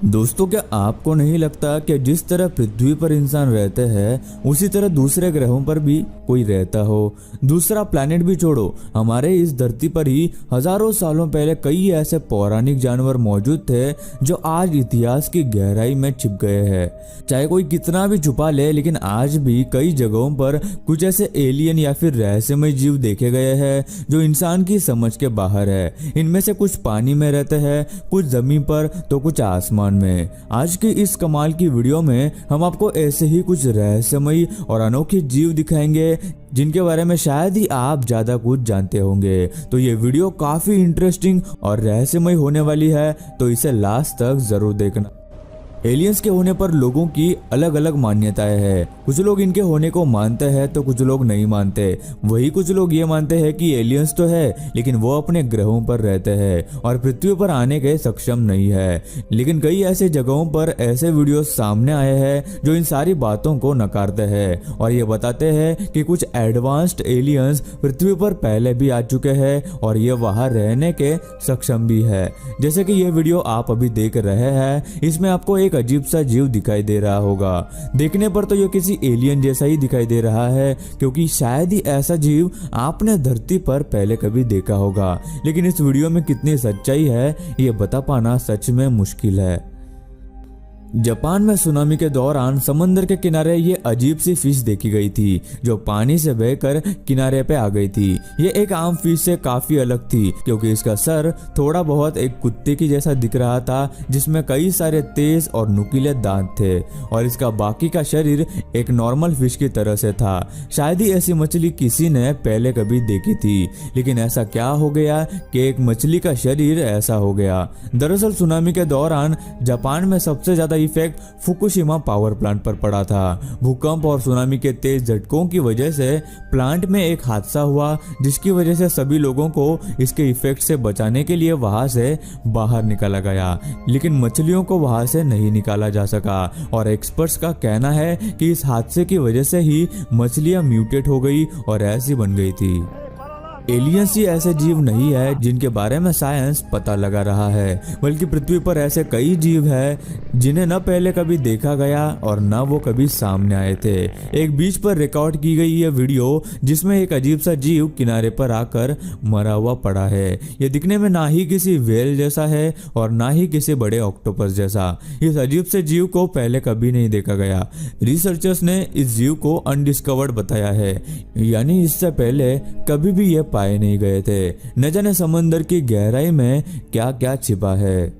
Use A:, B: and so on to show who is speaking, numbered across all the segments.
A: दोस्तों, क्या आपको नहीं लगता कि जिस तरह पृथ्वी पर इंसान रहते हैं उसी तरह दूसरे ग्रहों पर भी कोई रहता हो। दूसरा प्लैनेट भी छोड़ो, हमारे इस धरती पर ही हजारों सालों पहले कई ऐसे पौराणिक जानवर मौजूद थे जो आज इतिहास की गहराई में छिप गए हैं। चाहे कोई कितना भी छुपा ले, लेकिन आज भी कई जगहों पर कुछ ऐसे एलियन या फिर रहस्यमय जीव देखे गए हैं जो इंसान की समझ के बाहर है। इनमें से कुछ पानी में रहते हैं, कुछ जमीन पर तो कुछ आसमान में। आज की इस कमाल की वीडियो में हम आपको ऐसे ही कुछ रहस्यमयी और अनोखे जीव दिखाएंगे जिनके बारे में शायद ही आप ज्यादा कुछ जानते होंगे। तो ये वीडियो काफी इंटरेस्टिंग और रहस्यमय होने वाली है, तो इसे लास्ट तक जरूर देखना। एलियंस के होने पर लोगों की अलग अलग मान्यताएं हैं। कुछ लोग इनके होने को मानते हैं तो कुछ लोग नहीं मानते। वही कुछ लोग ये मानते हैं कि एलियंस तो है, लेकिन वो अपने ग्रहों पर रहते हैं और पृथ्वी पर आने के सक्षम नहीं है। लेकिन कई ऐसे जगहों पर ऐसे वीडियोस सामने आए हैं जो इन सारी बातों को नकारते हैं और ये बताते हैं कि कुछ एडवांस्ड एलियंस पृथ्वी पर पहले भी आ चुके हैं और ये वहां रहने के सक्षम भी है। जैसे कि ये वीडियो आप अभी देख रहे हैं, इसमें आपको एक अजीब सा जीव दिखाई दे रहा होगा। देखने पर तो ये किसी एलियन जैसा ही दिखाई दे रहा है, क्योंकि शायद ही ऐसा जीव आपने धरती पर पहले कभी देखा होगा। लेकिन इस वीडियो में कितनी सच्चाई है ये बता पाना सच में मुश्किल है। जापान में सुनामी के दौरान समंदर के किनारे ये अजीब सी फिश देखी गई थी जो पानी से बहकर किनारे पे आ गई थी। ये एक आम फिश से काफी अलग थी क्योंकि इसका सर थोड़ा बहुत एक कुत्ते की जैसा दिख रहा था, जिसमें कई सारे तेज और नुकीले दांत थे और इसका बाकी का शरीर एक नॉर्मल फिश की तरह से था। शायद ही ऐसी मछली किसी ने पहले कभी देखी थी, लेकिन ऐसा क्या हो गया कि एक मछली का शरीर ऐसा हो गया। दरअसल सुनामी के दौरान जापान में सबसे ज्यादा इफेक्ट फुकुशिमा पावर प्लांट पर पड़ा था। भूकंप और सुनामी के तेज झटकों की वजह से प्लांट में एक हादसा हुआ, जिसकी वजह से सभी लोगों को इसके इफेक्ट से बचाने के लिए वहां से बाहर निकाला गया, लेकिन मछलियों को वहां से नहीं निकाला जा सका। और एक्सपर्ट्स का कहना है कि इस हादसे की वजह से ही मछलियां म्यूटेट हो गई और ऐसी बन गई थी। एलियंस ही ऐसे जीव नहीं है जिनके बारे में साइंस पता लगा रहा है, बल्कि पृथ्वी पर ऐसे कई जीव हैं जिन्हें न पहले कभी देखा गया और न वो कभी सामने आए थे। एक बीच पर रिकॉर्ड की गई यह वीडियो जिसमें एक अजीब सा जीव किनारे पर आकर मरा हुआ पड़ा है। यह दिखने में ना ही किसी व्हेल जैसा है और ना ही किसी बड़े ऑक्टोपस जैसा। इस अजीब से जीव को पहले कभी नहीं देखा गया। रिसर्चर्स ने इस जीव को अनडिस्कवर्ड बताया है, यानी इससे पहले कभी भी यह पाए नहीं गए थे। न जाने समंदर की गहराई में क्या क्या छिपा है।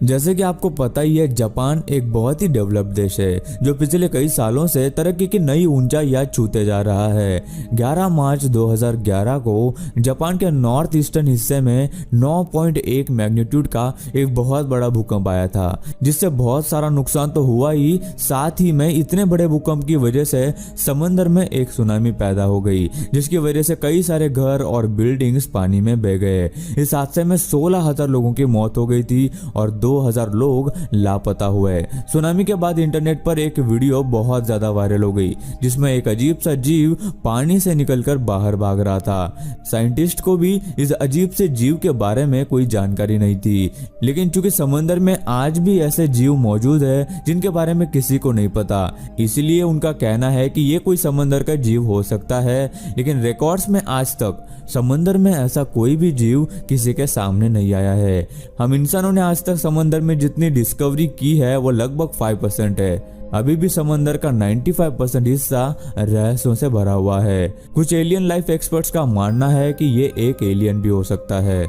A: जैसे कि आपको पता ही है, जापान एक बहुत ही डेवलप्ड देश है जो पिछले कई सालों से तरक्की की नई ऊंचाइयां छूते जा रहा है। 11 मार्च 2011 को जापान के नॉर्थ ईस्टर्न हिस्से में 9.1 मैग्नीट्यूड का एक बहुत बड़ा भूकंप आया था, जिससे बहुत सारा नुकसान तो हुआ ही, साथ ही में इतने बड़े भूकंप की वजह से समंदर में एक सुनामी पैदा हो गई, जिसकी वजह से कई सारे घर और बिल्डिंग्स पानी में बह गए। इस हादसे में 16,000 लोगों की मौत हो गई थी और 2,000 लोग लापता हुए। सुनामी के बाद इंटरनेट पर एक वीडियो बहुत ज्यादा वायरल हो गई, जिसमें एक अजीब सा जीव पानी से निकलकर बाहर भाग रहा था। साइंटिस्ट को भी इस अजीब से जीव के बारे में कोई जानकारी नहीं थी, लेकिन चूंकि समंदर में आज भी ऐसे जीव मौजूद है जिनके बारे में किसी को नहीं पता, इसलिए उनका कहना है कि ये कोई समंदर का जीव हो सकता है। लेकिन रिकॉर्ड्स में आज तक समंदर में ऐसा कोई भी जीव किसी के सामने नहीं आया है। हम इंसानों ने आज तक समंदर में जितनी डिस्कवरी की है वो लगभग 5% है। अभी भी समंदर का 95% हिस्सा रहस्यों से भरा हुआ है। कुछ एलियन लाइफ एक्सपर्ट्स का मानना है कि ये एक एलियन भी हो सकता है।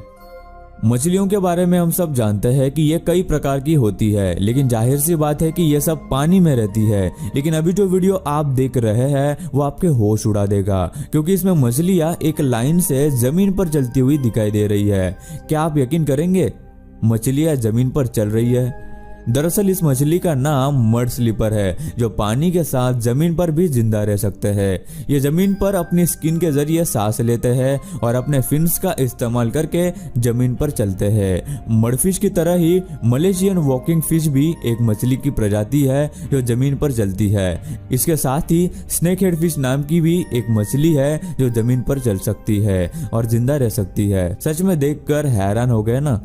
A: मछलियों के बारे में हम सब जानते हैं कि ये कई प्रकार की होती है, लेकिन जाहिर सी बात है कि ये सब पानी में रहती है। लेकिन अभी जो वीडियो आप देख रहे हैं वो आपके होश उड़ा देगा, क्योंकि इसमें मछलियां एक लाइन से जमीन पर चलती हुई दिखाई दे रही है। क्या आप यकीन करेंगे, मछलियां जमीन पर चल रही है? दरअसल इस मछली का नाम मड स्लीपर है, जो पानी के साथ जमीन पर भी जिंदा रह सकते हैं। ये जमीन पर अपनी स्किन के जरिए सांस लेते हैं और अपने फिन्स का इस्तेमाल करके जमीन पर चलते हैं। मडफिश की तरह ही मलेशियन वॉकिंग फिश भी एक मछली की प्रजाति है जो जमीन पर चलती है। इसके साथ ही स्नेक हेड फिश नाम की भी एक मछली है जो जमीन पर चल सकती है और जिंदा रह सकती है। सच में देखकर हैरान हो गए ना।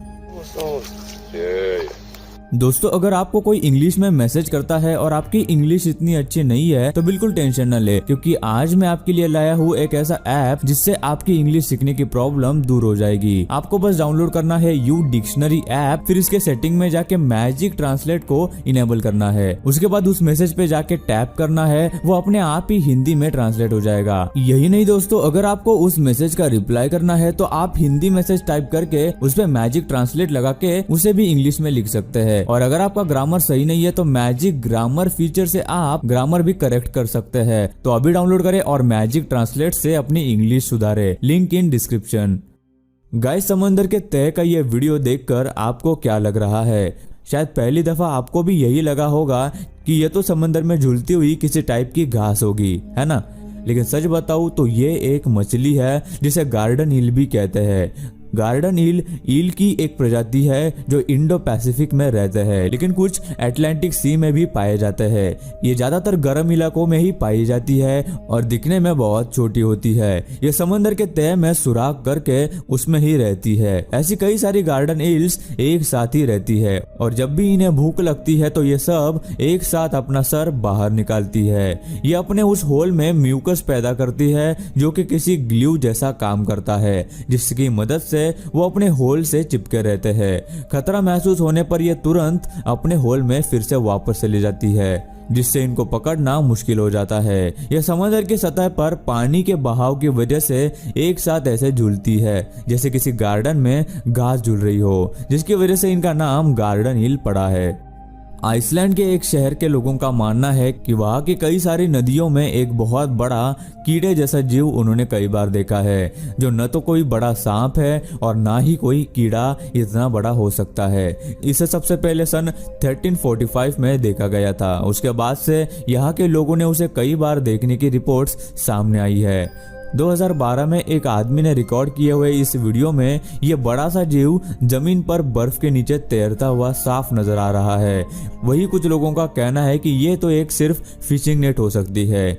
A: दोस्तों अगर आपको कोई इंग्लिश में मैसेज करता है और आपकी इंग्लिश इतनी अच्छी नहीं है तो बिल्कुल टेंशन न ले, क्योंकि आज मैं आपके लिए लाया हूँ एक ऐसा ऐप जिससे आपकी इंग्लिश सीखने की प्रॉब्लम दूर हो जाएगी। आपको बस डाउनलोड करना है यू डिक्शनरी ऐप, फिर इसके सेटिंग में जाके मैजिक ट्रांसलेट को इनेबल करना है। उसके बाद उस मैसेज पे जाके टैप करना है, वो अपने आप ही हिंदी में ट्रांसलेट हो जाएगा। यही नहीं दोस्तों, अगर आपको उस मैसेज का रिप्लाई करना है तो आप हिंदी मैसेज टाइप करके उस पे मैजिक ट्रांसलेट लगा के उसे भी इंग्लिश में लिख सकते हैं। और अगर आपका ग्रामर सही नहीं है तो मैजिक ग्रामर फीचर से आप ग्रामर भी करेक्ट कर सकते हैं। तो अभी डाउनलोड करें और मैजिक ट्रांसलेट से अपनी इंग्लिश सुधारे। Link in description. गाइस, समंदर के तह का ये वीडियो देखकर आपको क्या लग रहा है? शायद पहली दफा आपको भी यही लगा होगा कि ये तो समंदर में झूलती हुई किसी टाइप की घास होगी, है ना? लेकिन सच बताऊं तो ये एक मछली है जिसे गार्डन ईल भी कहते हैं। गार्डन ईल की एक प्रजाति है जो इंडो पैसिफिक में रहते हैं, लेकिन कुछ अटलांटिक सी में भी पाए जाते हैं। ये ज्यादातर गर्म इलाकों में ही पाई जाती है और दिखने में बहुत छोटी होती है। ये समंदर के तह में सुराख करके उसमें ही रहती है। ऐसी कई सारी गार्डन ईल्स एक साथ ही रहती है और जब भी इन्हें भूख लगती है तो ये सब एक साथ अपना सर बाहर निकालती है। ये अपने उस होल में म्यूकस पैदा करती है जो कि किसी ग्लू जैसा काम करता है, जिसकी मदद से वो अपने होल से चिपके रहते हैं। खतरा महसूस होने पर ये तुरंत अपने होल में फिर से वापस चली जाती है, जिससे इनको पकड़ना मुश्किल हो जाता है। यह समुद्र की सतह पर पानी के बहाव की वजह से एक साथ ऐसे झूलती है जैसे किसी गार्डन में घास झूल रही हो, जिसकी वजह से इनका नाम गार्डन ईल पड़ा है। आइसलैंड के एक शहर के लोगों का मानना है कि वहाँ की कई सारी नदियों में एक बहुत बड़ा कीड़े जैसा जीव उन्होंने कई बार देखा है, जो न तो कोई बड़ा सांप है और ना ही कोई कीड़ा इतना बड़ा हो सकता है। इसे सबसे पहले सन 1345 में देखा गया था। उसके बाद से यहाँ के लोगों ने उसे कई बार देखने की रिपोर्ट्स सामने आई है। 2012 में एक आदमी ने रिकॉर्ड किए हुए इस वीडियो में ये बड़ा सा जीव जमीन पर बर्फ के नीचे तैरता हुआ साफ नजर आ रहा है। वही कुछ लोगों का कहना है कि ये तो एक सिर्फ फिशिंग नेट हो सकती है।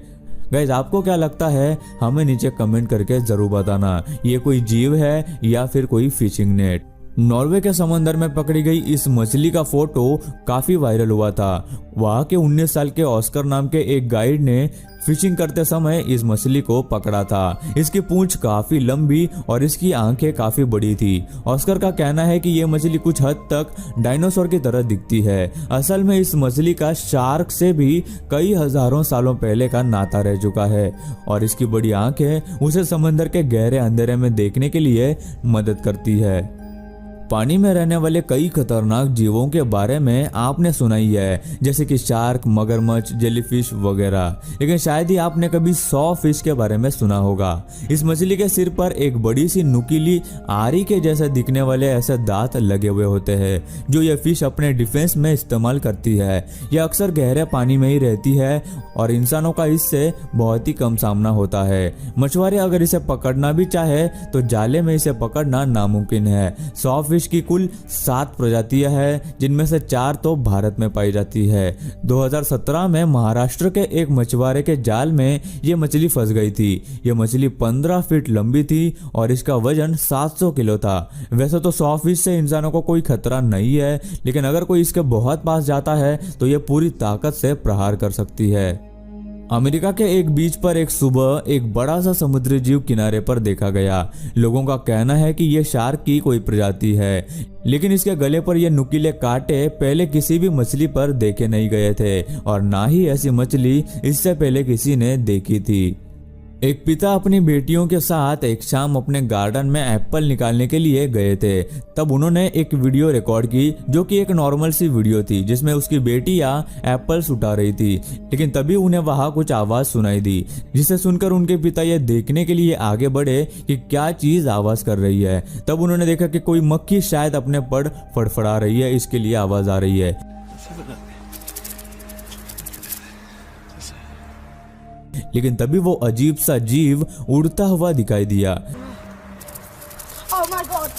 A: गाइस, आपको क्या लगता है? हमें नीचे कमेंट करके जरूर बताना, ये कोई जीव है या फिर कोई फिशिंग नेट। नॉर्वे के समंदर में पकड़ी गई इस मछली का फोटो काफी वायरल हुआ था। वहाँ के 19 साल के ऑस्कर नाम के एक गाइड ने फिशिंग करते समय इस मछली को पकड़ा था। इसकी पूंछ काफी लंबी और इसकी आंखें काफी बड़ी थी। ऑस्कर का कहना है कि ये मछली कुछ हद तक डायनासोर की तरह दिखती है। असल में इस मछली का शार्क से भी कई हजारों सालों पहले का नाता रह चुका है और इसकी बड़ी आंखें उसे समंदर के गहरे अंधेरे में देखने के लिए मदद करती है। पानी में रहने वाले कई खतरनाक जीवों के बारे में आपने सुना ही है, जैसे कि शार्क, मगरमच्छ, जेलीफिश वगैरह, लेकिन शायद ही आपने कभी सॉ फिश के बारे में सुना होगा। इस मछली के सिर पर एक बड़ी सी नुकीली आरी के जैसे दिखने वाले ऐसे दांत लगे हुए होते हैं जो यह फिश अपने डिफेंस में इस्तेमाल करती है। यह अक्सर गहरे पानी में ही रहती है और इंसानों का इससे बहुत ही कम सामना होता है। मछुआरे अगर इसे पकड़ना भी चाहे तो जाले में इसे पकड़ना नामुमकिन है। सॉ फिश की कुल 7 प्रजातियां हैं, जिनमें से 4 तो भारत में पाई जाती है। 2017 में महाराष्ट्र के एक मछुआरे के जाल में ये मछली फंस गई थी। ये मछली 15 फीट लंबी थी और इसका वजन 700 किलो था। वैसे तो सॉ फिश से इंसानों को कोई खतरा नहीं है, लेकिन अगर कोई इसके बहुत पास जाता है तो ये पूरी ताकत से प्रहार कर सकती है। अमेरिका के एक बीच पर एक सुबह एक बड़ा सा समुद्री जीव किनारे पर देखा गया। लोगों का कहना है कि यह शार्क की कोई प्रजाति है, लेकिन इसके गले पर यह नुकीले कांटे पहले किसी भी मछली पर देखे नहीं गए थे और ना ही ऐसी मछली इससे पहले किसी ने देखी थी। एक पिता अपनी बेटियों के साथ एक शाम अपने गार्डन में एप्पल निकालने के लिए गए थे। तब उन्होंने एक वीडियो रिकॉर्ड की जो कि एक नॉर्मल सी वीडियो थी, जिसमें उसकी बेटियां एप्पल्स उठा रही थी। लेकिन तभी उन्हें वहां कुछ आवाज सुनाई दी, जिसे सुनकर उनके पिता ये देखने के लिए आगे बढ़े कि क्या चीज आवाज कर रही है। तब उन्होंने देखा कि कोई मक्खी शायद अपने पर फड़फड़ा रही है, इसके लिए आवाज आ रही है। लेकिन तभी वो अजीब सा जीव उड़ता हुआ दिखाई दिया।
B: Oh my God!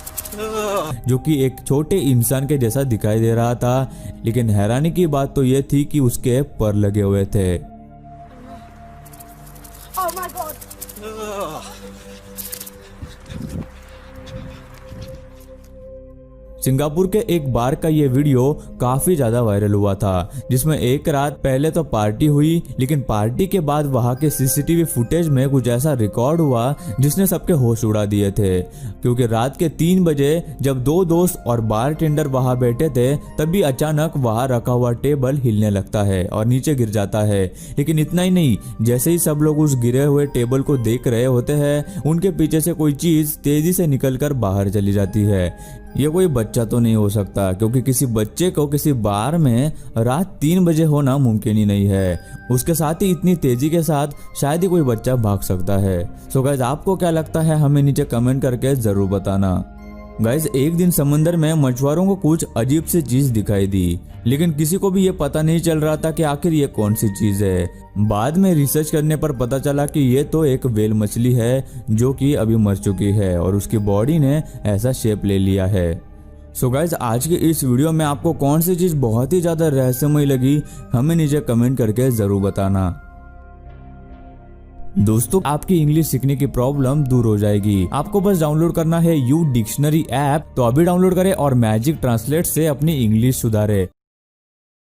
A: जो कि एक छोटे इंसान के जैसा दिखाई दे रहा था, लेकिन हैरानी की बात तो यह थी कि उसके पर लगे हुए थे।
B: Oh my God!
A: सिंगापुर के एक बार का ये वीडियो काफी ज्यादा वायरल हुआ था, जिसमें एक रात पहले तो पार्टी हुई, लेकिन पार्टी के बाद वहां के सीसीटीवी फुटेज में कुछ ऐसा रिकॉर्ड हुआ जिसने सबके होश उड़ा दिए थे। क्योंकि रात के 3 बजे जब 2 दोस्त और बारटेंडर वहां बैठे थे, तभी अचानक वहां रखा हुआ टेबल हिलने लगता है और नीचे गिर जाता है। लेकिन इतना ही नहीं, जैसे ही सब लोग उस गिरे हुए टेबल को देख रहे होते हैं, उनके पीछे से कोई चीज तेजी से निकलकर बाहर चली जाती है। ये कोई बच्चा तो नहीं हो सकता, क्योंकि किसी बच्चे को किसी बार में रात 3 बजे होना मुमकिन ही नहीं है। उसके साथ ही इतनी तेजी के साथ शायद ही कोई बच्चा भाग सकता है। सो गाइस, आपको क्या लगता है हमें नीचे कमेंट करके जरूर बताना। गाइस, एक दिन समंदर में मछुआरों को कुछ अजीब सी चीज दिखाई दी, लेकिन किसी को भी ये पता नहीं चल रहा था कि आखिर ये कौन सी चीज है। बाद में रिसर्च करने पर पता चला कि ये तो एक व्हेल मछली है जो कि अभी मर चुकी है और उसकी बॉडी ने ऐसा शेप ले लिया है। सो गाइस, आज के इस वीडियो में आपको कौन सी चीज बहुत ही ज्यादा रहस्यमय लगी, हमें नीचे कमेंट करके जरूर बताना। दोस्तों, आपकी इंग्लिश सीखने की प्रॉब्लम दूर हो जाएगी। आपको बस डाउनलोड करना है यू डिक्शनरी ऐप। तो अभी डाउनलोड करें और मैजिक ट्रांसलेट से अपनी इंग्लिश सुधारें।